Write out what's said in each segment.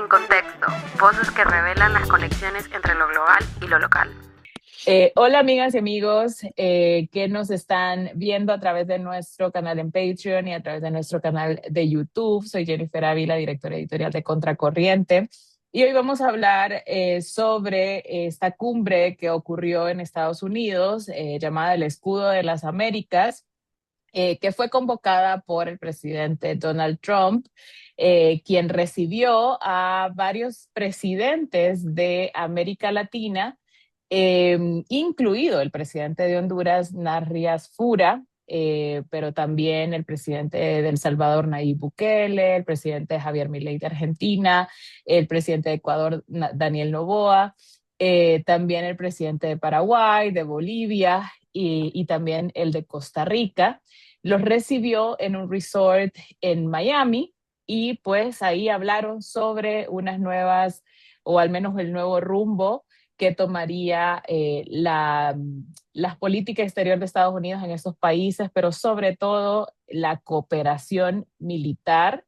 En contexto, voces que revelan las conexiones entre lo global y lo local. Hola amigas y amigos que nos están viendo a través de nuestro canal en Patreon y a través de nuestro canal de YouTube. Soy Jennifer Ávila, directora editorial de Contracorriente. Y hoy vamos a hablar sobre esta cumbre que ocurrió en Estados Unidos, llamada el Escudo de las Américas, que fue convocada por el presidente Donald Trump, quien recibió a varios presidentes de América Latina, incluido el presidente de Honduras, Narrias Fura, pero también el presidente de El Salvador, Nayib Bukele, el presidente Javier Milei de Argentina, el presidente de Ecuador, Daniel Noboa, también el presidente de Paraguay, de Bolivia y también el de Costa Rica. Los recibió en un resort en Miami y pues ahí hablaron sobre unas nuevas, o al menos el nuevo rumbo que tomaría las políticas exterior de Estados Unidos en estos países, pero sobre todo la cooperación militar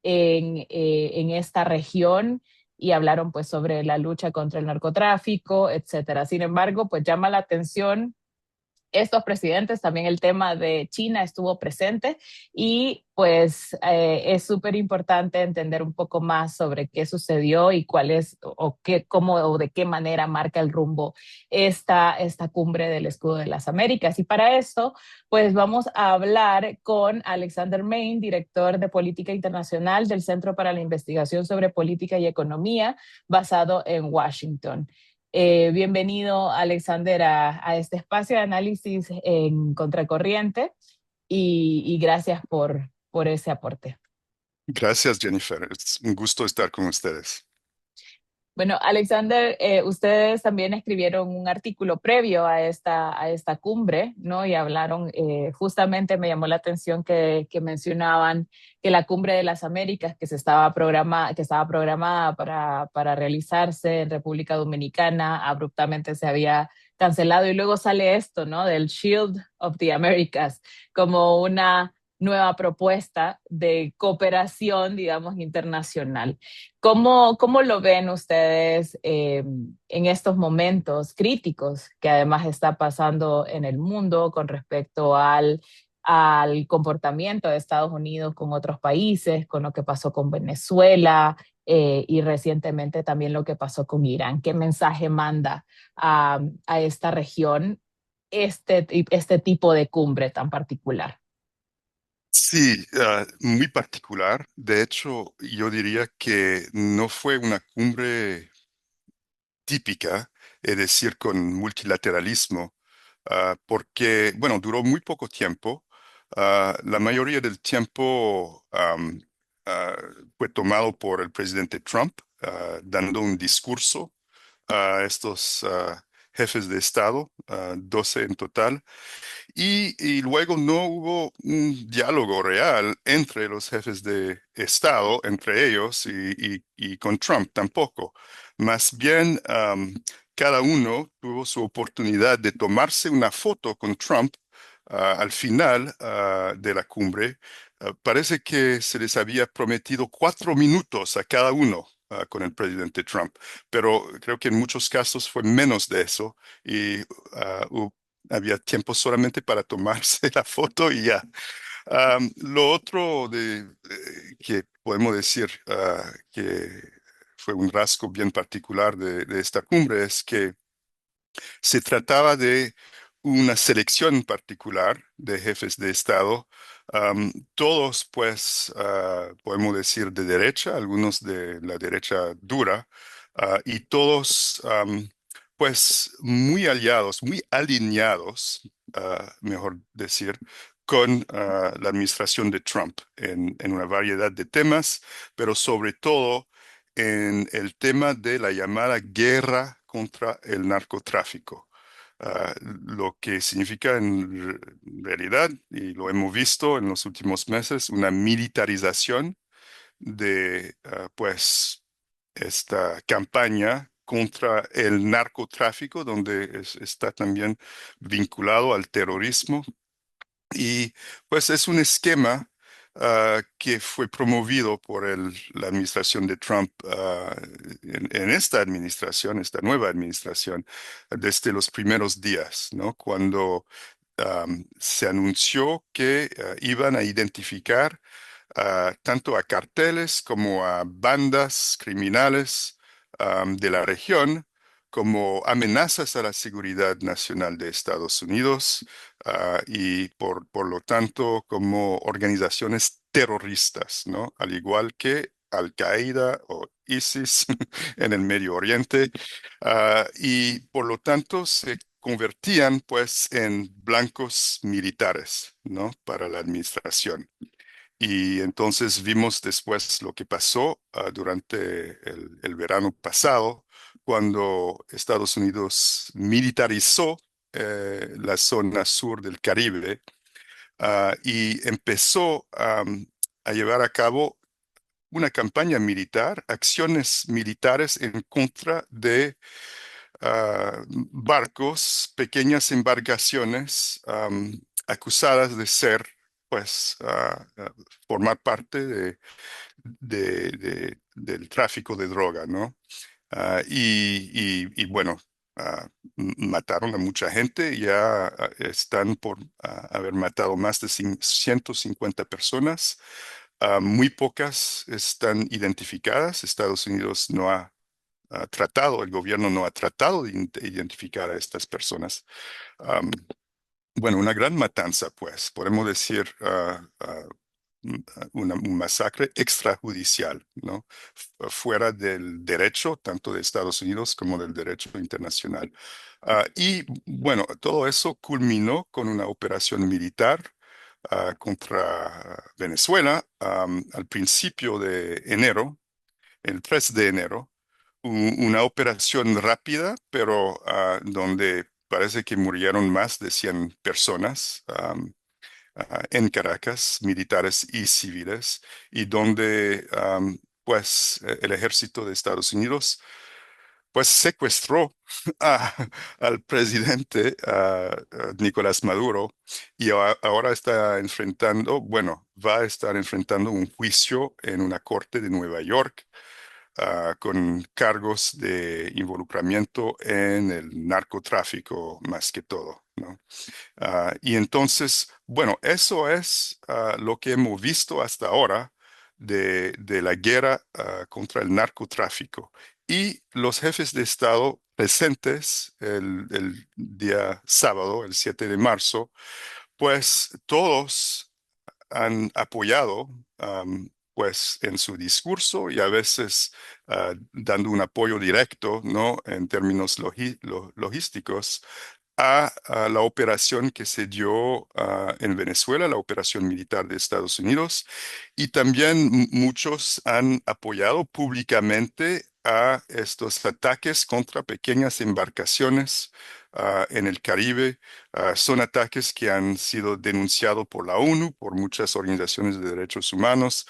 en esta región, y hablaron pues sobre la lucha contra el narcotráfico, etcétera. Sin embargo, pues llama la atención estos presidentes, también el tema de China estuvo presente, y pues es súper importante entender un poco más sobre qué sucedió y cuál es o qué, cómo o de qué manera marca el rumbo esta cumbre del Escudo de las Américas. Y para eso, pues vamos a hablar con Alexander Mein, director de Política Internacional del Centro para la Investigación sobre Política y Economía, basado en Washington. Bienvenido, Alexander, a este espacio de análisis en Contracorriente, y gracias por ese aporte. Gracias, Jennifer. Es un gusto estar con ustedes. Bueno, Alexander, ustedes también escribieron un artículo previo a esta cumbre, ¿no? Y hablaron, justamente me llamó la atención que mencionaban que la cumbre de las Américas que estaba programada para realizarse en República Dominicana, abruptamente se había cancelado, y luego sale esto, ¿no? Del Shield of the Americas, como una nueva propuesta de cooperación, digamos, internacional. ¿Cómo lo ven ustedes en estos momentos críticos que además está pasando en el mundo con respecto al comportamiento de Estados Unidos con otros países, con lo que pasó con Venezuela, y recientemente también lo que pasó con Irán? ¿Qué mensaje manda a esta región este tipo de cumbre tan particular? Sí, muy particular. De hecho, yo diría que no fue una cumbre típica, es decir, con multilateralismo, porque, bueno, duró muy poco tiempo. La mayoría del tiempo ah, fue tomado por el presidente Trump, dando un discurso a estos jefes de Estado, 12 en total. Y luego no hubo un diálogo real entre los jefes de Estado, entre ellos y con Trump tampoco. Más bien, cada uno tuvo su oportunidad de tomarse una foto con Trump al final de la cumbre. Parece que se les había prometido 4 minutos a cada uno. Con el presidente Trump, pero creo que en muchos casos fue menos de eso, y había tiempo solamente para tomarse la foto y ya. Lo otro que podemos decir que fue un rasgo bien particular de esta cumbre es que se trataba de una selección particular de jefes de Estado, todos pues podemos decir de derecha, algunos de la derecha dura, y todos pues muy aliados, muy alineados, mejor decir, con la administración de Trump en una variedad de temas, pero sobre todo en el tema de la llamada guerra contra el narcotráfico. Lo que significa en realidad, y lo hemos visto en los últimos meses, una militarización de pues esta campaña contra el narcotráfico, donde está también vinculado al terrorismo. Y pues es un esquema que fue promovido por la administración de Trump en esta administración, esta nueva administración, desde los primeros días, ¿no? Cuando se anunció que iban a identificar tanto a carteles como a bandas criminales de la región como amenazas a la seguridad nacional de Estados Unidos y por lo tanto como organizaciones terroristas, ¿no? Al igual que Al-Qaeda o ISIS en el Medio Oriente, y por lo tanto se convertían pues en blancos militares, ¿no? Para la administración. Y entonces vimos después lo que pasó durante el verano pasado, cuando Estados Unidos militarizó la zona sur del Caribe y empezó a llevar a cabo una campaña militar, acciones militares en contra de barcos, pequeñas embarcaciones acusadas de ser, pues, formar parte del tráfico de droga, ¿no? Y bueno, mataron a mucha gente, ya están por haber matado más de 150 personas. Muy pocas están identificadas. Estados Unidos no ha tratado, el gobierno no ha tratado de identificar a estas personas. Am, bueno, una gran matanza, pues, podemos decir un masacre extrajudicial, ¿no? Fuera del derecho, tanto de Estados Unidos como del derecho internacional. Y bueno, todo eso culminó con una operación militar contra Venezuela al principio de enero, el 3 de enero, una operación rápida, pero donde parece que murieron más de 100 personas en Caracas, militares y civiles, y donde pues el ejército de Estados Unidos pues secuestró a- al presidente Nicolás Maduro y ahora está enfrentando, bueno, va a estar enfrentando un juicio en una corte de Nueva York con cargos de involucramiento en el narcotráfico más que todo, ¿no? Y entonces, bueno, eso es lo que hemos visto hasta ahora de la guerra contra el narcotráfico. Y los jefes de Estado presentes el día sábado, el 7 de marzo, pues todos han apoyado, pues, en su discurso y a veces dando un apoyo directo, ¿no? En términos logísticos a la operación que se dio en Venezuela, la operación militar de Estados Unidos, y también muchos han apoyado públicamente a estos ataques contra pequeñas embarcaciones en el Caribe. Son ataques que han sido denunciados por la ONU, por muchas organizaciones de derechos humanos.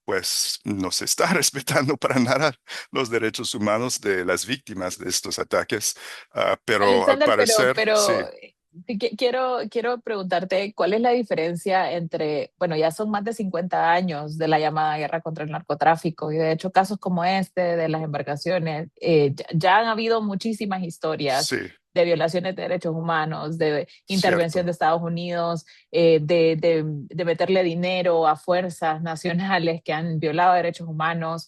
Pues no se está respetando para nada los derechos humanos de las víctimas de estos ataques. Pero al Alexander, parecer, sí, quiero preguntarte cuál es la diferencia entre, bueno, ya son más de 50 años de la llamada guerra contra el narcotráfico y de hecho casos como este de las embarcaciones, ya han habido muchísimas historias sí, de violaciones de derechos humanos, de intervención cierto. de Estados Unidos, de meterle dinero a fuerzas nacionales que han violado derechos humanos.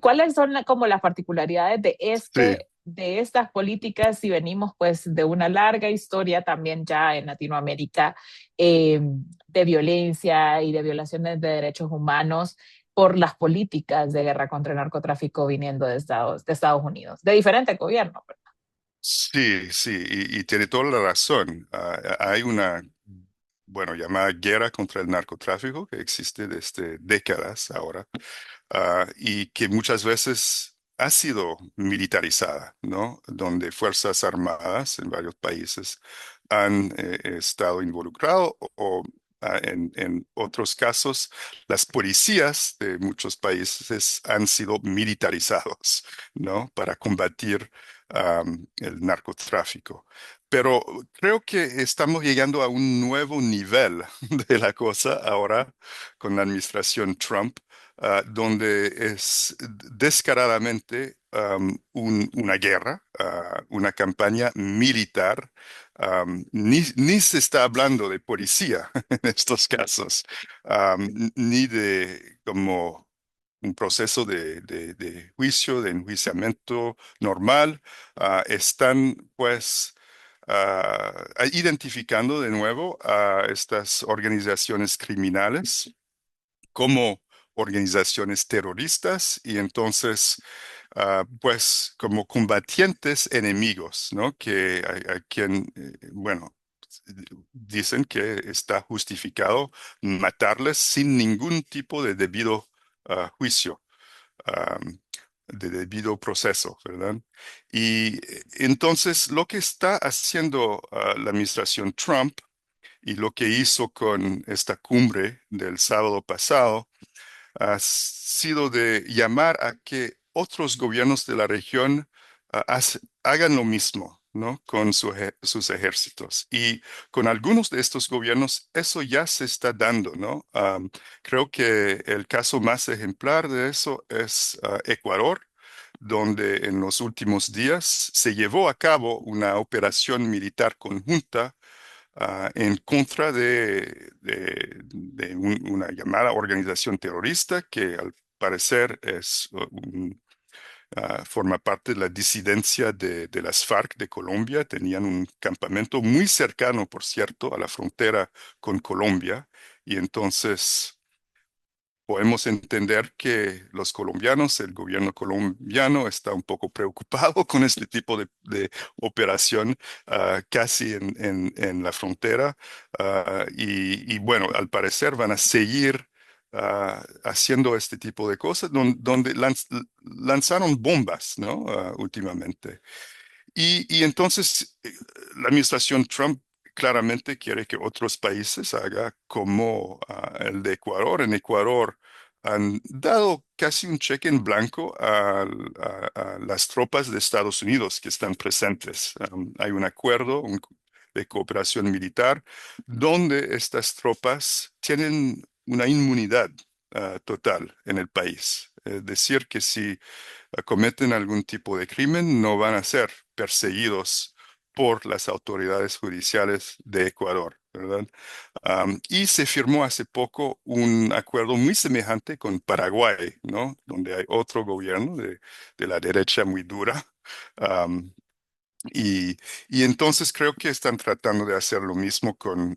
¿Cuáles son como las particularidades Sí, de estas políticas si venimos pues de una larga historia también ya en Latinoamérica de violencia y de violaciones de derechos humanos por las políticas de guerra contra el narcotráfico viniendo de Estados Unidos, de diferentes gobiernos? sí, sí, y tiene toda la razón. Hay una, bueno, llamada guerra contra el narcotráfico que existe desde décadas ahora. Y que muchas veces ha sido militarizada, ¿no? Donde fuerzas armadas en varios países han estado involucrados en otros casos, las policías de muchos países han sido militarizados, ¿no? Para combatir el narcotráfico. Pero creo que estamos llegando a un nuevo nivel de la cosa ahora con la administración Trump, donde es descaradamente una guerra, una campaña militar. Ni se está hablando de policía en estos casos, ni de como un proceso de juicio, de enjuiciamiento normal. Están pues identificando de nuevo a estas organizaciones criminales como organizaciones terroristas y entonces, pues, como combatientes enemigos, ¿no? Que a quien, bueno, dicen que está justificado matarles sin ningún tipo de debido juicio, um, de debido proceso, ¿verdad? Y entonces lo que está haciendo la administración Trump y lo que hizo con esta cumbre del sábado pasado ha sido de llamar a que otros gobiernos de la región hagan lo mismo, ¿no? Con sus ejércitos. Y con algunos de estos gobiernos eso ya se está dando, ¿no? Creo que el caso más ejemplar de eso es Ecuador, donde en los últimos días se llevó a cabo una operación militar conjunta en contra de una llamada organización terrorista que al parecer forma parte de la disidencia de las FARC de Colombia. Tenían un campamento muy cercano, por cierto, a la frontera con Colombia. Y entonces podemos entender que los colombianos, el gobierno colombiano está un poco preocupado con este tipo de operación casi en la frontera. Y bueno, al parecer van a seguir haciendo este tipo de cosas donde lanzaron bombas, ¿no? Últimamente. Y entonces la administración Trump claramente quiere que otros países hagan como el de Ecuador. En Ecuador han dado casi un cheque en blanco a las tropas de Estados Unidos que están presentes. Hay un acuerdo de cooperación militar donde estas tropas tienen una inmunidad total en el país. Es decir, que si cometen algún tipo de crimen, no van a ser perseguidos por las autoridades judiciales de Ecuador, ¿verdad? Y se firmó hace poco un acuerdo muy semejante con Paraguay, ¿no? Donde hay otro gobierno de la derecha muy dura. Am, y, y entonces creo que están tratando de hacer lo mismo con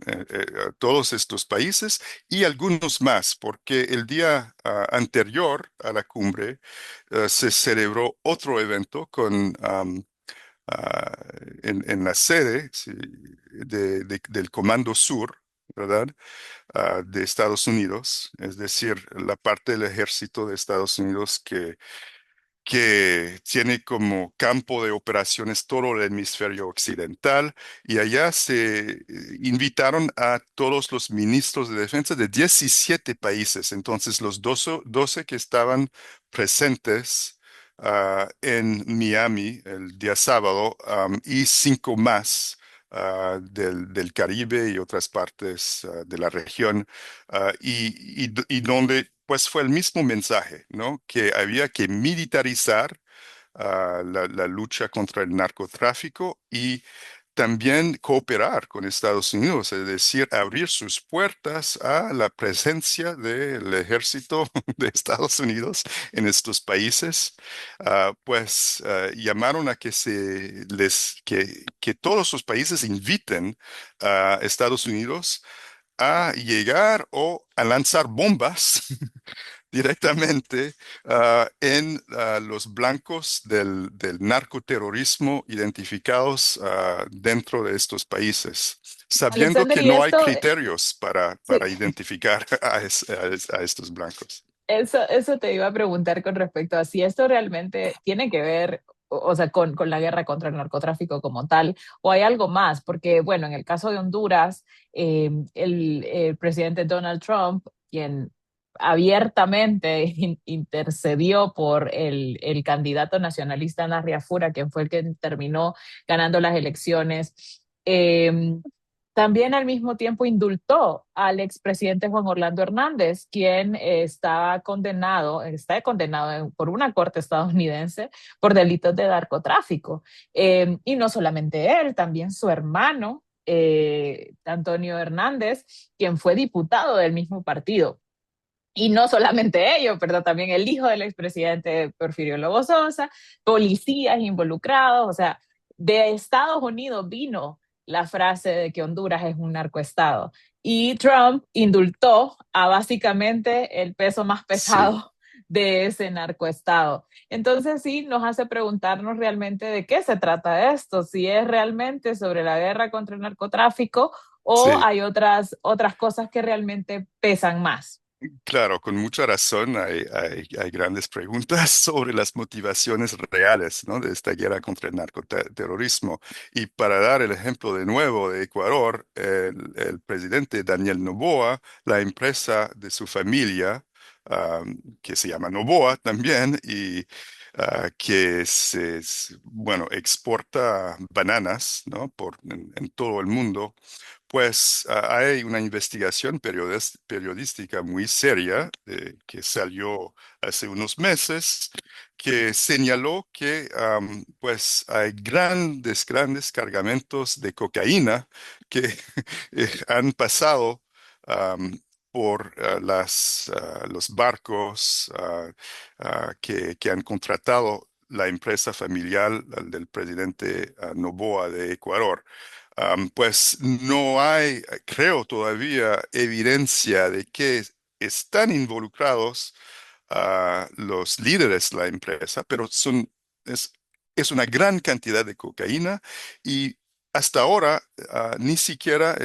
todos estos países y algunos más, porque el día anterior a la cumbre se celebró otro evento ah, en la sede sí, del Comando Sur, ¿verdad? De Estados Unidos, es decir, la parte del ejército de Estados Unidos que tiene como campo de operaciones todo el hemisferio occidental y allá se invitaron a todos los ministros de defensa de 17 países. Entonces, los 12 que estaban presentes en Miami el día sábado y 5 más. Del Caribe y otras partes de la región y donde pues fue el mismo mensaje, ¿no? Que había que militarizar la lucha contra el narcotráfico y también cooperar con Estados Unidos, es decir, abrir sus puertas a la presencia del ejército de Estados Unidos en estos países. Pues llamaron a que todos los países inviten a Estados Unidos a llegar o a lanzar bombas directamente en los blancos del narcoterrorismo identificados dentro de estos países, sabiendo Alexander, que y no hay esto, criterios sí, para identificar a estos blancos. eso te iba a preguntar con respecto a si esto realmente tiene que ver, o sea, con la guerra contra el narcotráfico como tal, o hay algo más, porque, bueno, en el caso de Honduras, el presidente Donald Trump, quien abiertamente intercedió por el candidato nacionalista Narriafura, quien fue el que terminó ganando las elecciones. También al mismo tiempo indultó al expresidente Juan Orlando Hernández, quien está condenado por una corte estadounidense por delitos de narcotráfico. Y no solamente él, también su hermano, Antonio Hernández, quien fue diputado del mismo partido. Y no solamente ellos, pero también el hijo del expresidente Porfirio Lobo Sosa, policías involucrados, o sea, de Estados Unidos vino la frase de que Honduras es un narcoestado. Y Trump indultó a básicamente el peso más Sí, pesado de ese narcoestado. Entonces sí, nos hace preguntarnos realmente de qué se trata esto, si es realmente sobre la guerra contra el narcotráfico o sí. hay otras cosas que realmente pesan más. Claro, con mucha razón hay grandes preguntas sobre las motivaciones reales, ¿no? De esta guerra contra el narcoterrorismo. Y para dar el ejemplo de nuevo de Ecuador, el presidente Daniel Noboa, la empresa de su familia, que se llama Noboa también, y que bueno, exporta bananas, ¿no? En todo el mundo. Pues hay una investigación periodística muy seria que salió hace unos meses que señaló que pues hay grandes cargamentos de cocaína que han pasado am, por los barcos que han contratado la empresa familiar del presidente Noboa de Ecuador. Pues no hay, creo todavía, evidencia de que están involucrados los líderes de la empresa, pero es, es una gran cantidad de cocaína y hasta ahora ni siquiera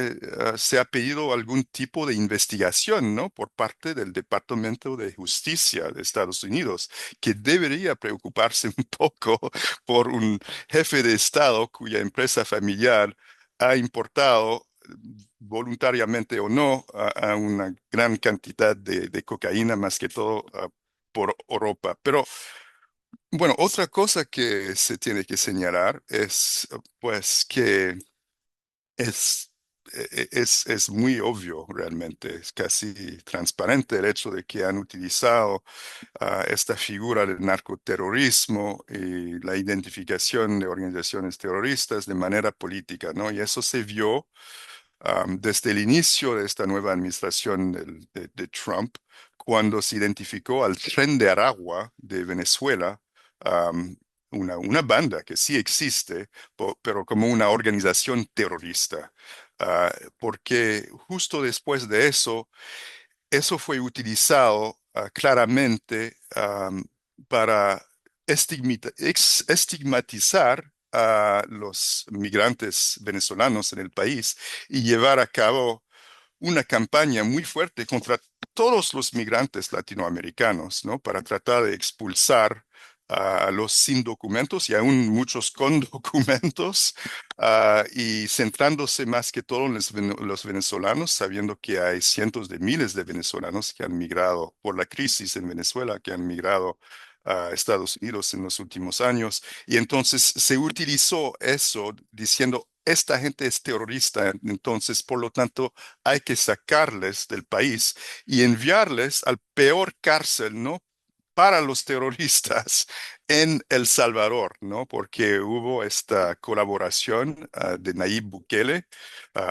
se ha pedido algún tipo de investigación, ¿no? Por parte del Departamento de Justicia de Estados Unidos, que debería preocuparse un poco por un jefe de Estado cuya empresa familiar ha importado voluntariamente o no a una gran cantidad de cocaína, más que todo por Europa. Pero bueno, otra cosa que se tiene que señalar es pues que es, es muy obvio realmente, es casi transparente el hecho de que han utilizado esta figura del narcoterrorismo y la identificación de organizaciones terroristas de manera política, ¿no? Y eso se vio desde el inicio de esta nueva administración de Trump, cuando se identificó al Tren de Aragua de Venezuela, am, una banda que sí existe, pero como una organización terrorista. Porque justo después de eso, eso fue utilizado claramente para estigmatizar a los migrantes venezolanos en el país y llevar a cabo una campaña muy fuerte contra todos los migrantes latinoamericanos, ¿no? Para tratar de expulsar a los sin documentos y aún muchos con documentos, y centrándose más que todo en los venezolanos, sabiendo que hay cientos de miles de venezolanos que han migrado por la crisis en Venezuela, que han migrado a Estados Unidos en los últimos años. Y entonces se utilizó eso diciendo, esta gente es terrorista, entonces, por lo tanto, hay que sacarles del país y enviarles al peor cárcel, ¿no? Para los terroristas en El Salvador, ¿no? Porque hubo esta colaboración de Nayib Bukele,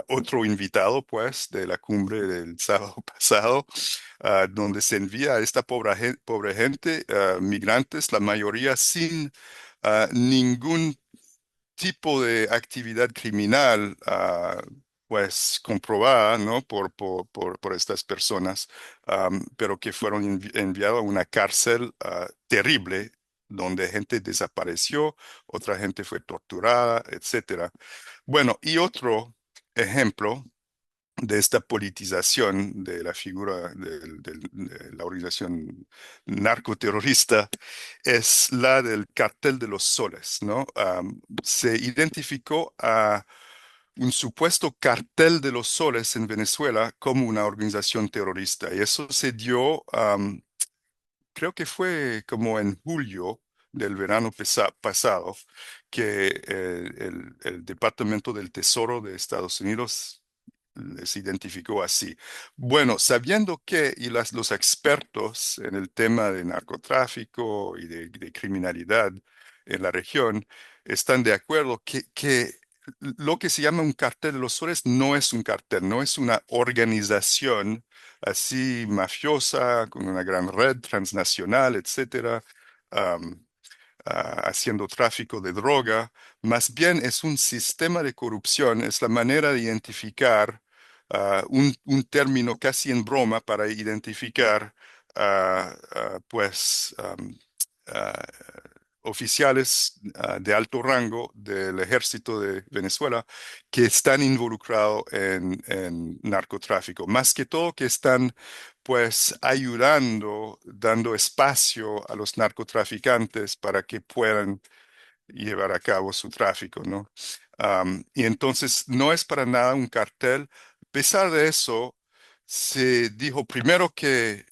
otro invitado, pues, de la cumbre del sábado pasado, donde se envía a esta pobre gente, migrantes, la mayoría sin ningún tipo de actividad criminal, pues comprobada, ¿no? Por estas personas, pero que fueron enviados a una cárcel terrible, donde gente desapareció, otra gente fue torturada, etcétera. Bueno, y otro ejemplo de esta politización de la figura de la organización narcoterrorista es la del cartel de los soles, ¿no? Se identificó a un supuesto cartel de los soles en Venezuela como una organización terrorista. Y eso se dio, creo que fue como en julio del verano pasado, que el Departamento del Tesoro de Estados Unidos les identificó así. Bueno, sabiendo que los expertos en el tema de narcotráfico y de criminalidad en la región están de acuerdo que lo que se llama un cartel de los soles no es un cartel, no es una organización así mafiosa con una gran red transnacional, etcétera. am, Haciendo tráfico de droga, más bien es un sistema de corrupción, es la manera de identificar un término casi en broma para identificar pues ah, oficiales de alto rango del ejército de Venezuela que están involucrados en narcotráfico, más que todo que están pues ayudando, dando espacio a los narcotraficantes para que puedan llevar a cabo su tráfico, ¿no? Y entonces no es para nada un cartel. A pesar de eso, se dijo primero que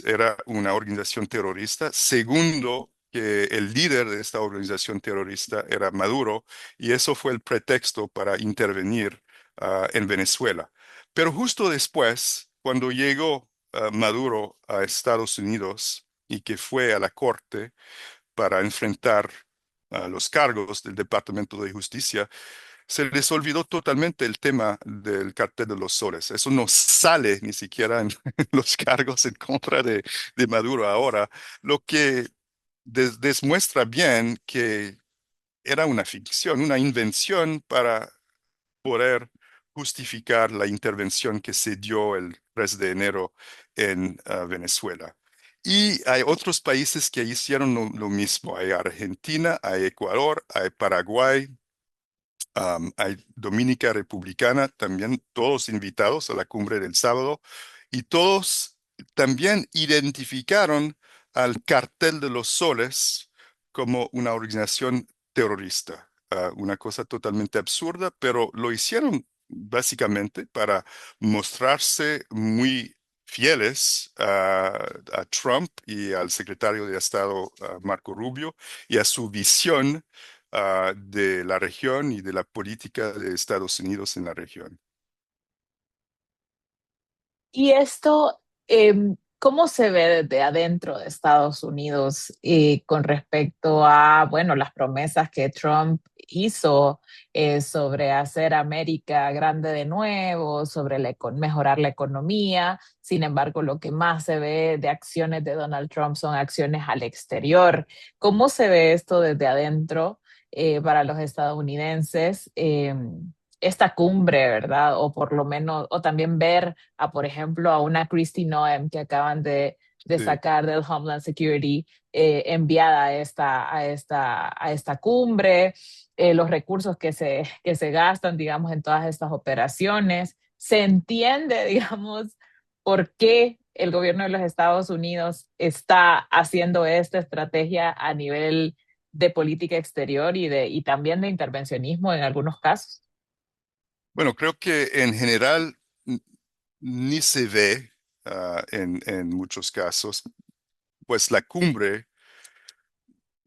era una organización terrorista, segundo que el líder de esta organización terrorista era Maduro, y eso fue el pretexto para intervenir en Venezuela. Pero justo después, cuando llegó Maduro a Estados Unidos y que fue a la corte, para enfrentar los cargos del Departamento de Justicia, se les olvidó totalmente el tema del cartel de los soles. Eso no sale ni siquiera en los cargos en contra de Maduro ahora, lo que demuestra bien que era una ficción, una invención para poder justificar la intervención que se dio el 3 de enero en Venezuela. Y hay otros países que hicieron lo mismo. Hay Argentina, hay Ecuador, hay Paraguay, hay Dominica Republicana, también todos invitados a la cumbre del sábado. Y todos también identificaron al Cartel de los Soles como una organización terrorista. Una cosa totalmente absurda, pero lo hicieron básicamente para mostrarse muy fieles a Trump y al secretario de Estado Marco Rubio y a su visión de la región y de la política de Estados Unidos en la región. Y esto, ¿cómo se ve desde adentro de Estados Unidos con respecto a, bueno, las promesas que Trump hizo sobre hacer América grande de nuevo, sobre mejorar la economía? Sin embargo, lo que más se ve de acciones de Donald Trump son acciones al exterior. ¿Cómo se ve esto desde adentro para los estadounidenses? Esta cumbre, ¿verdad? O por lo menos, o también ver a, por ejemplo, a una Kristi Noem que acaban de Sí. sacar del Homeland Security, enviada a esta cumbre, los recursos que se gastan, digamos, en todas estas operaciones. Se entiende, digamos, por qué el gobierno de los Estados Unidos está haciendo esta estrategia a nivel de política exterior y también de intervencionismo en algunos casos. Bueno, creo que en general ni se ve en muchos casos, pues la cumbre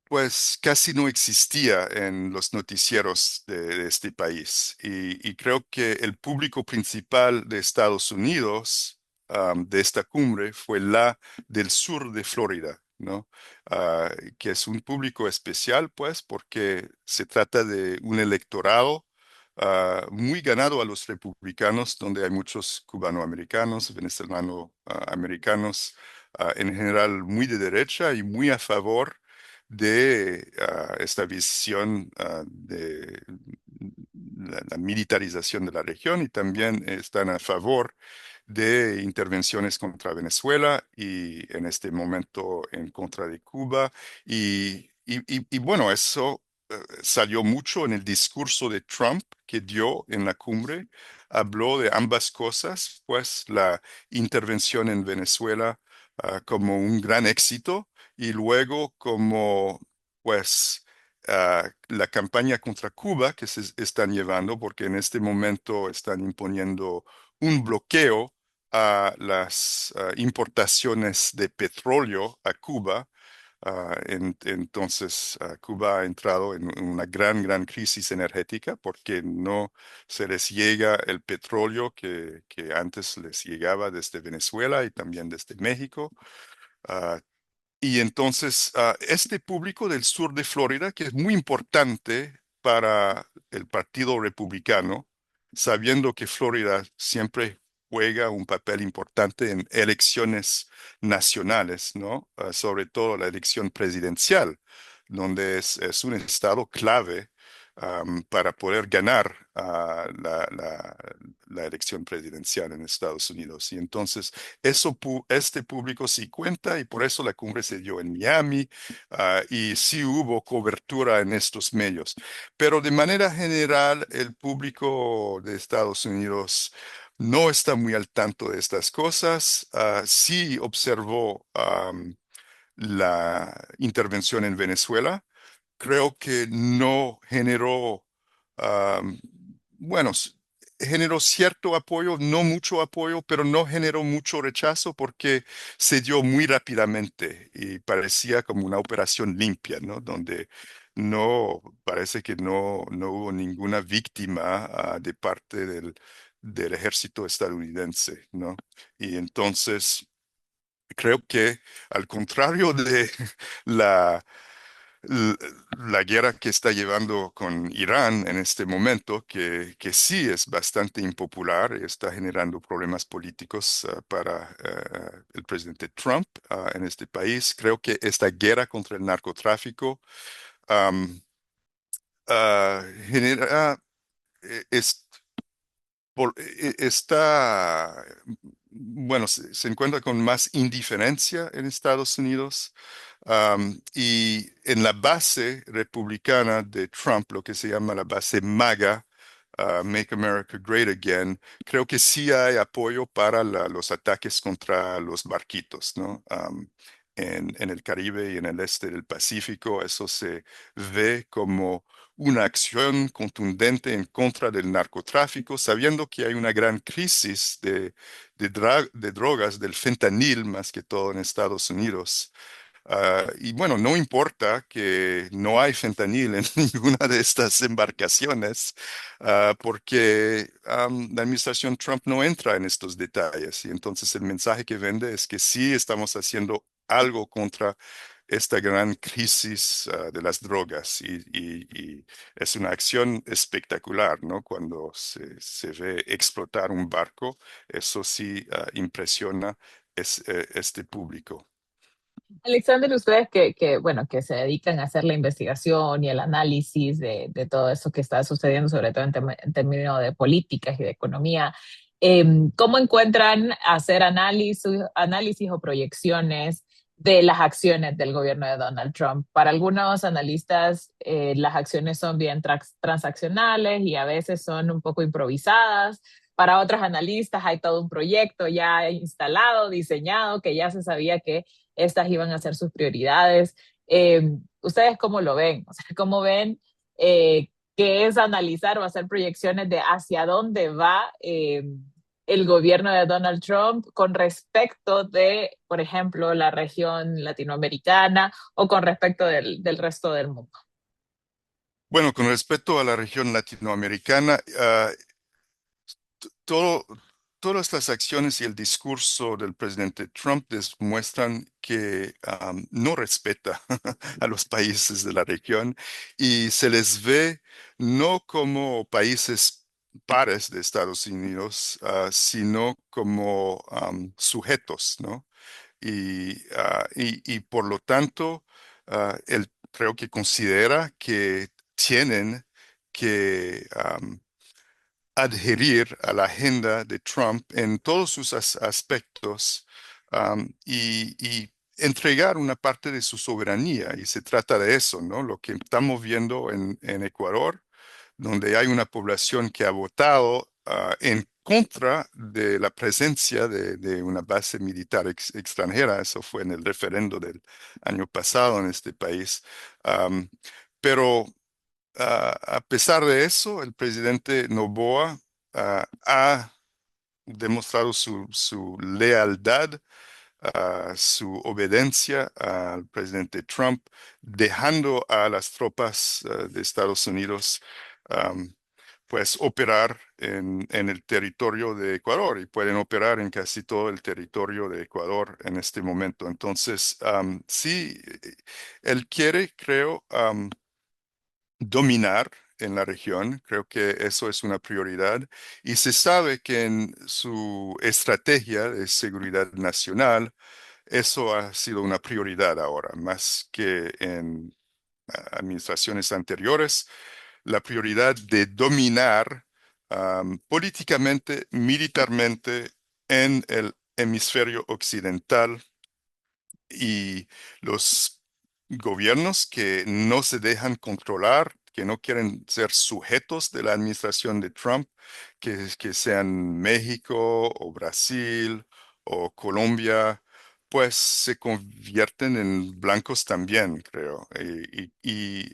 pues casi no existía en los noticieros de este país. Y creo que el público principal de Estados Unidos de esta cumbre fue la del sur de Florida, ¿no? Que es un público especial, pues, porque se trata de un electorado muy ganado a los republicanos, donde hay muchos cubanoamericanos, venezolano-americanos, en general muy de derecha y muy a favor de esta visión de la militarización de la región y también están a favor de intervenciones contra Venezuela y en este momento en contra de Cuba. Y bueno, eso salió mucho en el discurso de Trump que dio en la cumbre. Habló de ambas cosas, pues la intervención en Venezuela como un gran éxito y luego como, pues, la campaña contra Cuba que se están llevando, porque en este momento están imponiendo un bloqueo a las importaciones de petróleo a Cuba. Entonces, Cuba ha entrado en una gran crisis energética porque no se les llega el petróleo que antes les llegaba desde Venezuela y también desde México. Ah, y entonces, este público del sur de Florida, que es muy importante para el Partido Republicano, sabiendo que Florida siempre juega un papel importante en elecciones nacionales, ¿no? Sobre todo la elección presidencial, donde es un estado clave, para poder ganar la elección presidencial en Estados Unidos. Y entonces, este público sí cuenta y por eso la cumbre se dio en Miami, y sí hubo cobertura en estos medios. Pero de manera general, el público de Estados Unidos no está muy al tanto de estas cosas. Sí observó la intervención en Venezuela. Creo que no generó, am, bueno, generó cierto apoyo, no mucho apoyo, pero no generó mucho rechazo porque se dio muy rápidamente y parecía como una operación limpia, ¿no? Donde no, parece que no hubo ninguna víctima, de parte del ejército estadounidense, ¿no? Y entonces creo que al contrario de la l- la guerra que está llevando con Irán en este momento, que sí es bastante impopular y está generando problemas políticos, para el presidente Trump, en este país. Creo que esta guerra contra el narcotráfico, am, genera, eh, es- está, bueno, se encuentra con más indiferencia en Estados Unidos. Y en la base republicana de Trump, lo que se llama la base MAGA, Make America Great Again, creo que sí hay apoyo para los ataques contra los barquitos, ¿no? En el Caribe y en el este del Pacífico, eso se ve como una acción contundente en contra del narcotráfico, sabiendo que hay una gran crisis de drogas, del fentanil más que todo en Estados Unidos. Y bueno, no importa que no hay fentanil en ninguna de estas embarcaciones, porque la administración Trump no entra en estos detalles. Y entonces el mensaje que vende es que sí estamos haciendo algo contra esta gran crisis, de las drogas. Y es una acción espectacular, ¿no? Cuando se ve explotar un barco, eso sí, impresiona este público. Alexander, ustedes bueno, que se dedican a hacer la investigación y el análisis de todo eso que está sucediendo, sobre todo en términos de políticas y de economía, ¿cómo encuentran hacer análisis o proyecciones de las acciones del gobierno de Donald Trump? Para algunos analistas, las acciones son bien transaccionales y a veces son un poco improvisadas. Para otros analistas hay todo un proyecto ya instalado, diseñado, que ya se sabía que estas iban a ser sus prioridades. ¿Ustedes cómo lo ven? O sea, ¿cómo ven qué es analizar o hacer proyecciones de hacia dónde va el gobierno de Donald Trump con respecto de, por ejemplo, la región latinoamericana o con respecto del resto del mundo? Bueno, con respecto a la región latinoamericana, todo, todas las acciones y el discurso del presidente Trump demuestran que, no respeta a los países de la región y se les ve no como países pares de Estados Unidos, sino como, sujetos, ¿no? Y por lo tanto, él creo que considera que tienen que, adherir a la agenda de Trump en todos sus aspectos, y entregar una parte de su soberanía. Y se trata de eso, ¿no? Lo que estamos viendo en Ecuador, donde hay una población que ha votado, en contra de la presencia de una base militar extranjera. Eso fue en el referendo del año pasado en este país. Pero a pesar de eso, el presidente Noboa ha demostrado su lealtad, su obediencia al presidente Trump, dejando a las tropas de Estados Unidos am, pues operar en el territorio de Ecuador y pueden operar en casi todo el territorio de Ecuador en este momento. Entonces, sí, él quiere, creo, dominar en la región. Creo que eso es una prioridad y se sabe que en su estrategia de seguridad nacional, eso ha sido una prioridad ahora, más que en administraciones anteriores. La prioridad de dominar políticamente, militarmente en el hemisferio occidental y los gobiernos que no se dejan controlar, que no quieren ser sujetos de la administración de Trump, que sean México o Brasil o Colombia, pues se convierten en blancos también, creo. Y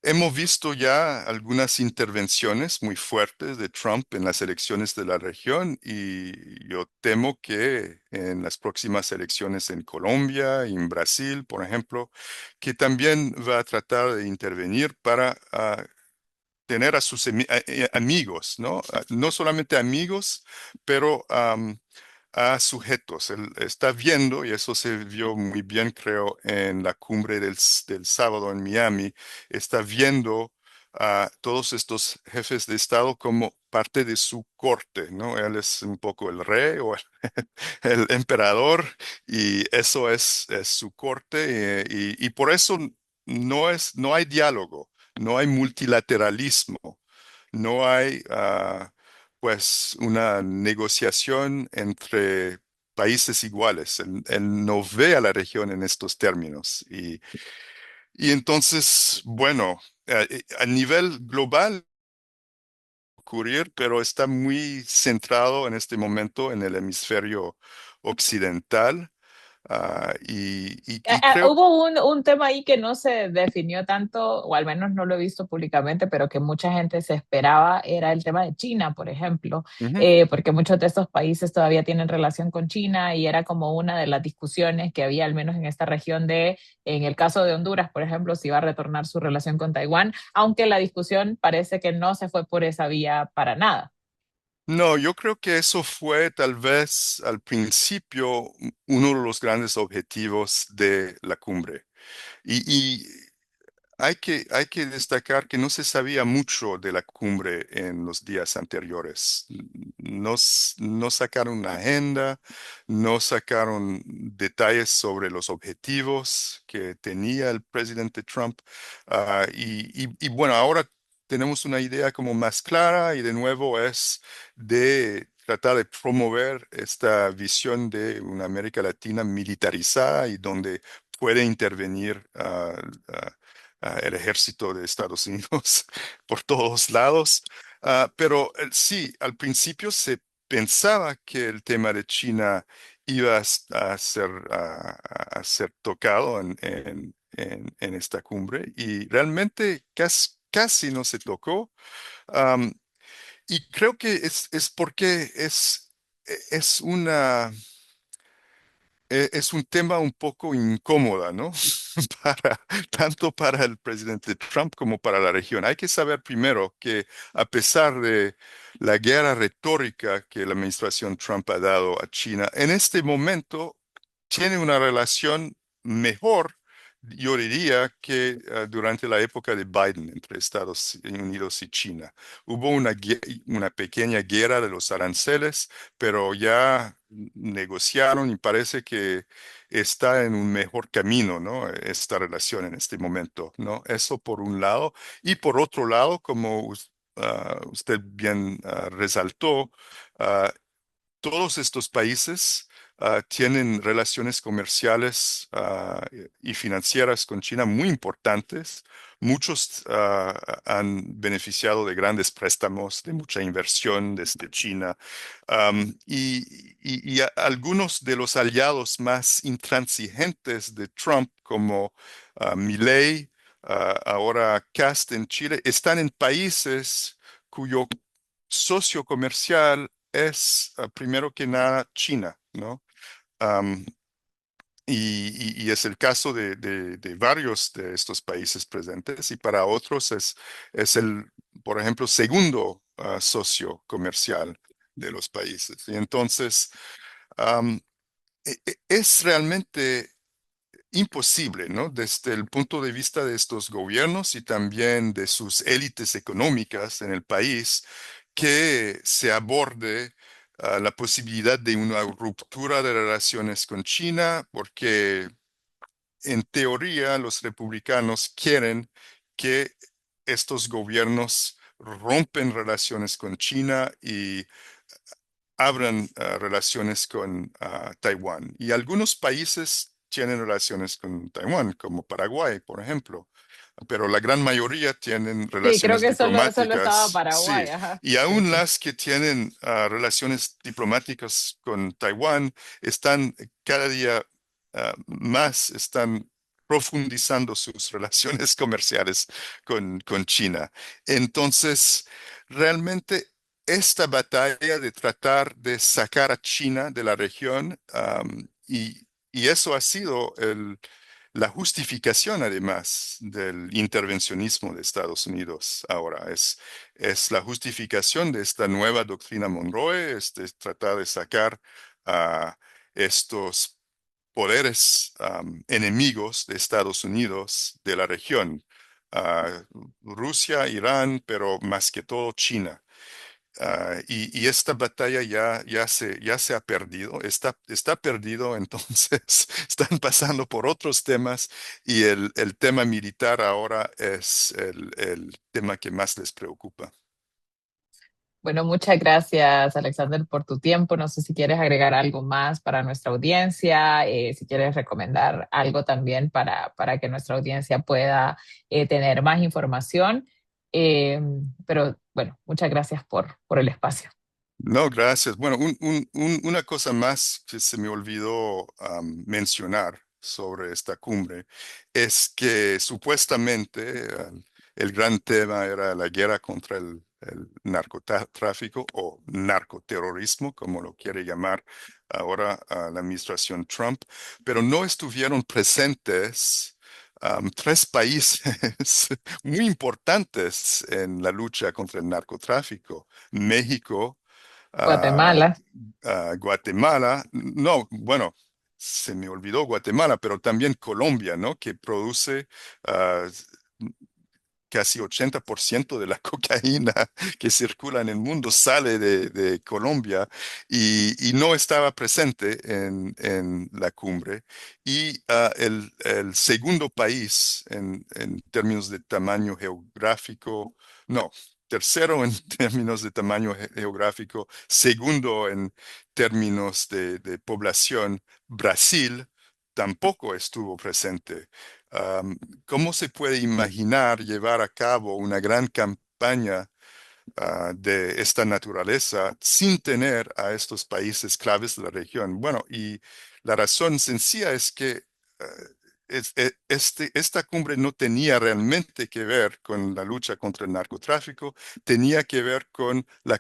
hemos visto ya algunas intervenciones muy fuertes de Trump en las elecciones de la región y yo temo que en las próximas elecciones en Colombia y en Brasil, por ejemplo, que también va a tratar de intervenir para tener a sus amigos, ¿no? No solamente amigos, pero a sujetos. Él está viendo, y eso se vio muy bien, creo, en la cumbre del sábado en Miami, está viendo a todos estos jefes de Estado como parte de su corte, ¿no? Él es un poco el rey o el emperador y eso es su corte y por eso no hay diálogo, no hay multilateralismo, no hay pues una negociación entre países iguales. Él no ve a la región en estos términos. Y entonces, bueno, a nivel global ocurrir, pero está muy centrado en este momento en el hemisferio occidental. Y creo, Hubo un tema ahí que no se definió tanto, o al menos no lo he visto públicamente, pero que mucha gente se esperaba, era el tema de China, por ejemplo, ujú. porque muchos de estos países todavía tienen relación con China y era como una de las discusiones que había, al menos en esta región de, en el caso de Honduras, por ejemplo, si iba a retornar su relación con Taiwán, aunque la discusión parece que no se fue por esa vía para nada. No, yo creo que eso fue tal vez al principio uno de los grandes objetivos de la cumbre. Y hay que destacar que no se sabía mucho de la cumbre en los días anteriores. No sacaron una agenda, no sacaron detalles sobre los objetivos que tenía el presidente Trump. Y bueno, ahora tenemos una idea como más clara y de nuevo es de tratar de promover esta visión de una América Latina militarizada y donde puede intervenir el ejército de Estados Unidos por todos lados. Pero sí, al principio se pensaba que el tema de China iba a ser tocado en esta cumbre y realmente casi no se tocó. Am, y creo que es porque es una es un tema un poco incómoda, ¿no? Para, tanto para el presidente Trump como para la región. Hay que saber primero que a pesar de la guerra retórica que la administración Trump ha dado a China, en este momento tiene una relación mejor, yo diría, que durante la época de Biden entre Estados Unidos y China. Hubo una pequeña guerra de los aranceles, pero ya negociaron y parece que está en un mejor camino, ¿no? Esta relación en este momento, ¿no? Eso por un lado. Y por otro lado, como usted bien resaltó, ah, todos estos países tienen relaciones comerciales y financieras con China muy importantes. Muchos han beneficiado de grandes préstamos, de mucha inversión desde China. Algunos de los aliados más intransigentes de Trump, como Milley, ahora Cast en Chile, están en países cuyo socio comercial es, primero que nada, China, ¿no? Am, y es el caso de varios de estos países presentes, y para otros es el, por ejemplo, segundo socio comercial de los países. Y entonces, am, es realmente imposible, ¿no? Desde el punto de vista de estos gobiernos y también de sus élites económicas en el país, que se aborde la posibilidad de una ruptura de relaciones con China, porque en teoría los republicanos quieren que estos gobiernos rompen relaciones con China y abran relaciones con Taiwán. Y algunos países tienen relaciones con Taiwán, como Paraguay, por ejemplo. Pero la gran mayoría tienen Sí, creo relaciones que solo estaba diplomáticas, sí. Paraguay, ajá. Y Sí, aún sí. las que tienen relaciones diplomáticas con Taiwán están cada día más, están profundizando sus relaciones comerciales con China. Entonces, realmente esta batalla de tratar de sacar a China de la región, y eso ha sido la justificación además del intervencionismo de Estados Unidos ahora. Es la justificación de esta nueva doctrina Monroe, es de tratar de sacar a estos poderes enemigos de Estados Unidos de la región. ah, Rusia, Irán, pero más que todo China. Y esta batalla ya se ha perdido, está perdido, entonces están pasando por otros temas, y el tema militar ahora es el tema que más les preocupa. Bueno, muchas gracias, Alexander, por tu tiempo. No sé si quieres agregar algo más para nuestra audiencia, si quieres recomendar algo también para que nuestra audiencia pueda tener más información. Eh, pero bueno, muchas gracias por el espacio. No, gracias. Bueno, una cosa más que se me olvidó mencionar sobre esta cumbre es que supuestamente el gran tema era la guerra contra el narcotráfico o narcoterrorismo, como lo quiere llamar ahora la administración Trump, pero no estuvieron presentes tres países muy importantes en la lucha contra el narcotráfico: México, a, Guatemala. a Guatemala, no, bueno, se me olvidó Guatemala, pero también Colombia, ¿no? Que produce ah, casi 80% de la cocaína que circula en el mundo sale de Colombia, y no estaba presente en la cumbre. Y el segundo país en términos de tamaño geográfico, no, tercero en términos de tamaño geográfico, segundo en términos de población, Brasil, tampoco estuvo presente. Am, ¿Cómo se puede imaginar llevar a cabo una gran campaña de esta naturaleza sin tener a estos países claves de la región? Bueno, y la razón sencilla es que esta cumbre no tenía realmente que ver con la lucha contra el narcotráfico, tenía que ver con la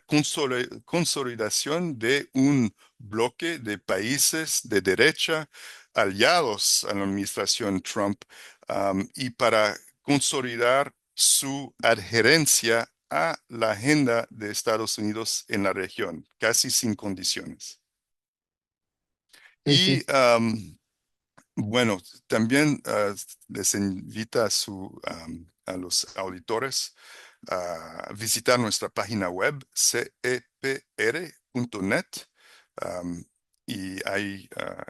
consolidación de un bloque de países de derecha aliados a la administración Trump, y para consolidar su adherencia a la agenda de Estados Unidos en la región, casi sin condiciones. Sí, Y sí. bueno, también les invita a los auditores a visitar nuestra página web cepr.net. am, y hay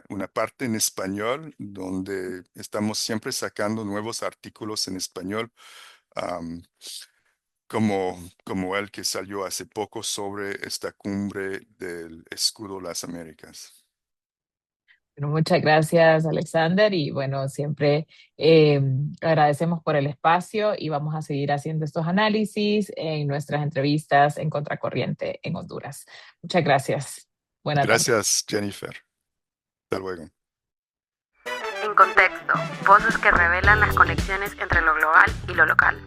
una parte en español donde estamos siempre sacando nuevos artículos en español, am, como el que salió hace poco sobre esta cumbre del escudo de las Américas. Bueno, muchas gracias, Alexander. Y bueno, siempre agradecemos por el espacio y vamos a seguir haciendo estos análisis en nuestras entrevistas en Contracorriente en Honduras. Muchas gracias. Buena tarde. Gracias, Jennifer. Hasta luego. En Contexto, voces que revelan las conexiones entre lo global y lo local.